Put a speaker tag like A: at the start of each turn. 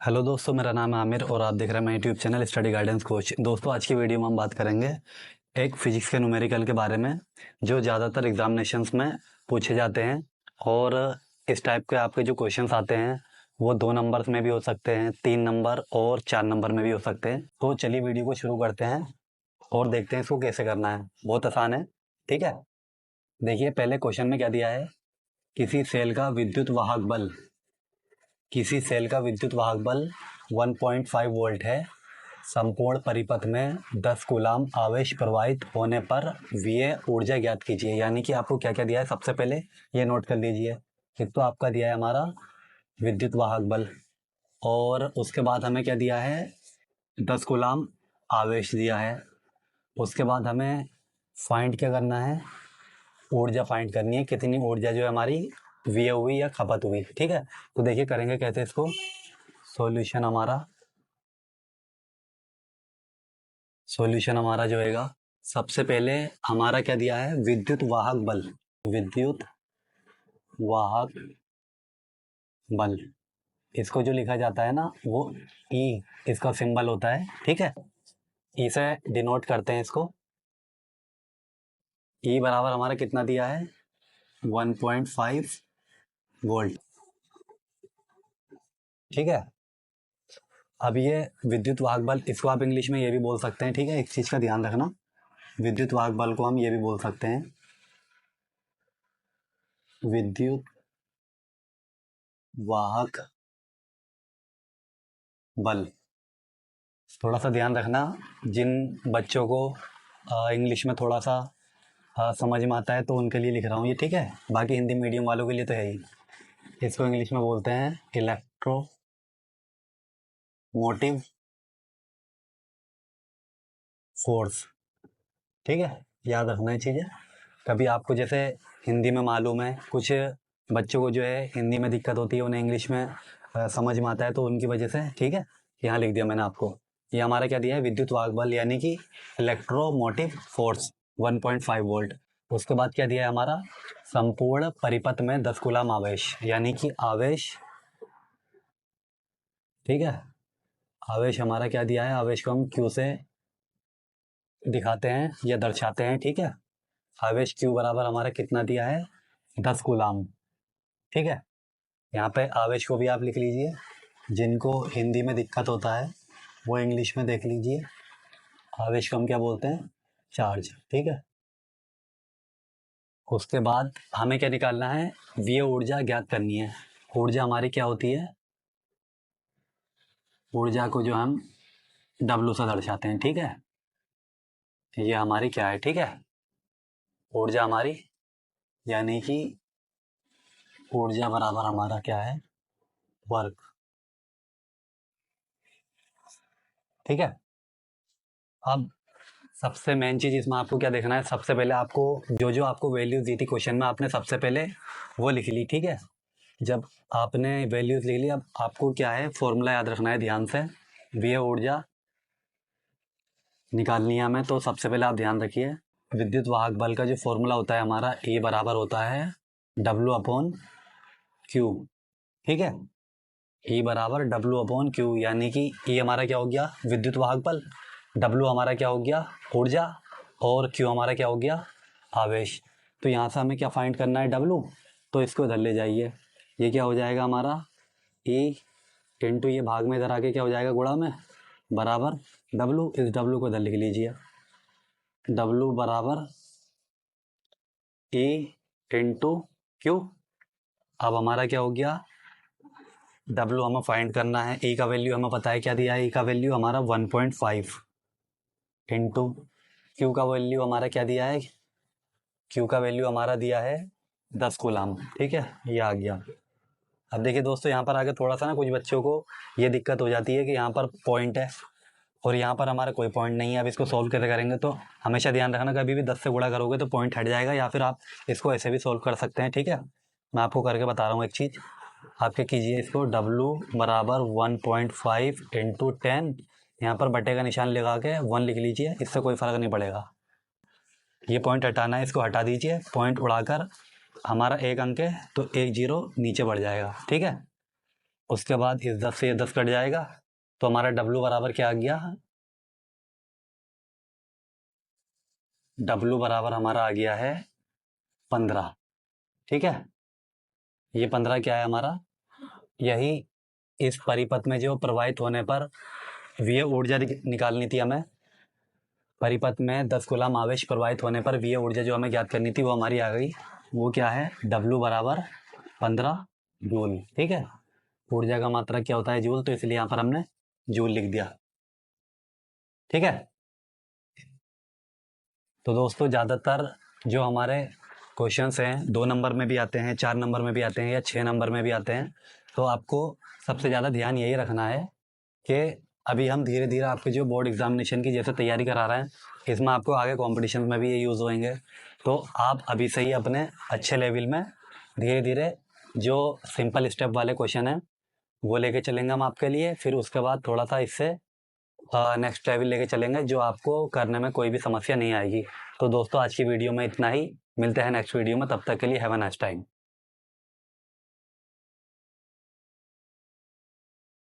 A: Hello दोस्तों, मेरा नाम है आमिर और आप देख रहे हैं मेरा YouTube channel study guidance coach. दोस्तों, आज की वीडियो में हम बात करेंगे एक फिजिक्स के न्यूमेरिकल के बारे में जो ज़्यादातर एग्जामिनेशंस में पूछे जाते हैं। और इस टाइप के आपके जो क्वेश्चंस आते हैं वो 2 नंबर्स में भी हो सकते हैं, 3 नंबर और 4 नंबर में भी हो सकते हैं। तो चलिए वीडियो को शुरू करते हैं और देखते हैं इसको कैसे करना है। बहुत आसान है, ठीक है। देखिए, पहले क्वेश्चन में क्या दिया है, किसी सेल का विद्युत वाहक बल 1.5 वोल्ट है। संपूर्ण परिपथ में 10 कूलाम आवेश प्रवाहित होने पर व्यय ऊर्जा ज्ञात कीजिए। यानी कि आपको क्या क्या दिया है, सबसे पहले ये नोट कर लीजिए। एक तो आपका दिया है हमारा विद्युत वाहक बल, और उसके बाद हमें क्या दिया है, 10 कूलाम आवेश दिया है। उसके बाद हमें फाइंड क्या करना है, ऊर्जा फाइंड करनी है, कितनी ऊर्जा जो है हमारी व्यय हुई या खपत हुई। ठीक है, तो देखिए करेंगे कैसे इसको। सॉल्यूशन हमारा जो है, सबसे पहले हमारा क्या दिया है, विद्युत वाहक बल। विद्युत वाहक बल, इसको जो लिखा जाता है ना वो ई, इसका सिंबल होता है। ठीक है, ई से डिनोट करते हैं इसको। ई बराबर हमारा कितना दिया है, 1.5 वोल्ट। ठीक है, अब ये विद्युत वाहक बल, इसको आप इंग्लिश में ये भी बोल सकते हैं। ठीक है, एक चीज का ध्यान रखना, विद्युत वाहक बल को हम ये भी बोल सकते हैं विद्युत वाहक बल। थोड़ा सा ध्यान रखना, जिन बच्चों को इंग्लिश में थोड़ा सा समझ में आता है तो उनके लिए लिख रहा हूँ ये। ठीक है, बाकी हिंदी मीडियम वालों के लिए तो है ही। इसको इंग्लिश में बोलते हैं इलेक्ट्रो मोटिव फोर्स। ठीक है, याद रखना ये चीज़ें। कभी आपको जैसे हिंदी में मालूम है, कुछ बच्चों को जो है हिंदी में दिक्कत होती है, उन्हें इंग्लिश में समझ में आता है, तो उनकी वजह से। ठीक है, यहाँ लिख दिया मैंने आपको। ये हमारा क्या दिया है, विद्युत वाहक बल यानी कि इलेक्ट्रोमोटिव फोर्स 1.5 वोल्ट। उसके बाद क्या दिया है हमारा, संपूर्ण परिपथ में 10 कूलाम आवेश, यानी कि आवेश। ठीक है, आवेश हमारा क्या दिया है, आवेश को हम क्यू से दिखाते हैं या दर्शाते हैं। ठीक है, आवेश क्यू बराबर हमारा कितना दिया है, 10 कूलाम। ठीक है, यहाँ पे आवेश को भी आप लिख लीजिए, जिनको हिंदी में दिक्कत होता है वो इंग्लिश में देख लीजिए। आवेश को हम क्या बोलते हैं, चार्ज। ठीक है, उसके बाद हमें क्या निकालना है, व्यय ऊर्जा ज्ञात करनी है। ऊर्जा हमारी क्या होती है, ऊर्जा को जो हम W से दर्शाते हैं। ठीक है, ये हमारी क्या है, ठीक है, ऊर्जा हमारी, यानी कि ऊर्जा बराबर हमारा क्या है, वर्क। ठीक है, अब सबसे मेन चीज इसमें आपको क्या देखना है, सबसे पहले आपको जो जो आपको वैल्यूज दी थी क्वेश्चन में, आपने सबसे पहले वो लिख ली। ठीक है, जब आपने वैल्यूज लिख ली, अब आपको क्या है, फॉर्मूला याद रखना है ध्यान से। व्यय ऊर्जा निकालनी है हमें, तो सबसे पहले आप ध्यान रखिए, विद्युत वाहक बल का जो फॉर्मूला होता है हमारा, E बराबर होता है W/Q। ठीक है, E बराबर W/Q, यानी कि E हमारा क्या हो गया, विद्युत वाहक बल, W हमारा क्या हो गया, ऊर्जा, और Q हमारा क्या हो गया, आवेश। तो यहाँ से हमें क्या फाइंड करना है, W, तो इसको इधर ले जाइए। ये क्या हो जाएगा हमारा, E इंटू ये भाग में इधर आके क्या हो जाएगा, गुणा में, बराबर W। इस W को इधर लिख लीजिए, W बराबर E इंटू Q। अब हमारा क्या हो गया, W हमें फाइंड करना है, E का वैल्यू हमें पता है क्या दिया है, E का वैल्यू हमारा 1.5 इंटू Q का वैल्यू हमारा क्या दिया है, Q का वैल्यू हमारा दिया है 10 कूलाम। ठीक है, ये आ गया। अब देखिए दोस्तों, यहाँ पर आगे थोड़ा सा ना कुछ बच्चों को ये दिक्कत हो जाती है कि यहाँ पर पॉइंट है और यहाँ पर हमारा कोई पॉइंट नहीं है। अब इसको सॉल्व कैसे करेंगे, तो हमेशा ध्यान रखना, कभी भी 10 से गुणा करोगे तो पॉइंट हट जाएगा, या फिर आप इसको ऐसे भी सॉल्व कर सकते हैं। ठीक है, मैं आपको करके बता रहा हूँ एक चीज़। आप क्या कीजिए, इसको W बराबर 1.5 इंटू 10, यहाँ पर बटे का निशान लगा के 1 लिख लीजिए, इससे कोई फ़र्क नहीं पड़ेगा। ये पॉइंट हटाना है, इसको हटा दीजिए, पॉइंट उड़ाकर हमारा एक अंक है तो एक जीरो नीचे बढ़ जाएगा। ठीक है, उसके बाद इस 10 से ये 10 कट जाएगा, तो हमारा W बराबर क्या आ गया, W बराबर हमारा आ गया है 15। ठीक है, ये 15 क्या है हमारा, यही इस परिपथ में जो प्रवाहित होने पर विय ऊर्जा निकालनी थी हमें। परिपथ में 10 कूलम आवेश प्रवाहित होने पर विय ऊर्जा जो हमें ज्ञात करनी थी वो हमारी आ गई। वो क्या है, W बराबर 15 जूल। ठीक है, ऊर्जा का मात्रा क्या होता है, जूल, तो इसलिए यहाँ पर हमने जूल लिख दिया। ठीक है, तो दोस्तों ज़्यादातर जो हमारे क्वेश्चंस हैं 2 नंबर में भी आते हैं, 4 नंबर में भी आते हैं या 6 नंबर में भी आते हैं। तो आपको सबसे ज़्यादा ध्यान यही रखना है कि अभी हम धीरे धीरे आपके जो बोर्ड एग्जामिनेशन की जैसे तैयारी करा रहे हैं, इसमें आपको आगे कॉम्पिटिशन में भी ये यूज़ होंगे। तो आप अभी से ही अपने अच्छे लेवल में धीरे धीरे जो सिंपल स्टेप वाले क्वेश्चन हैं वो लेके चलेंगे हम आपके लिए। फिर उसके बाद थोड़ा सा इससे नेक्स्ट लेवल लेके चलेंगे जो आपको करने में कोई भी समस्या नहीं आएगी। तो दोस्तों आज की वीडियो में इतना ही, मिलते हैं नेक्स्ट वीडियो में, तब तक के लिए हैव अ नाइस टाइम।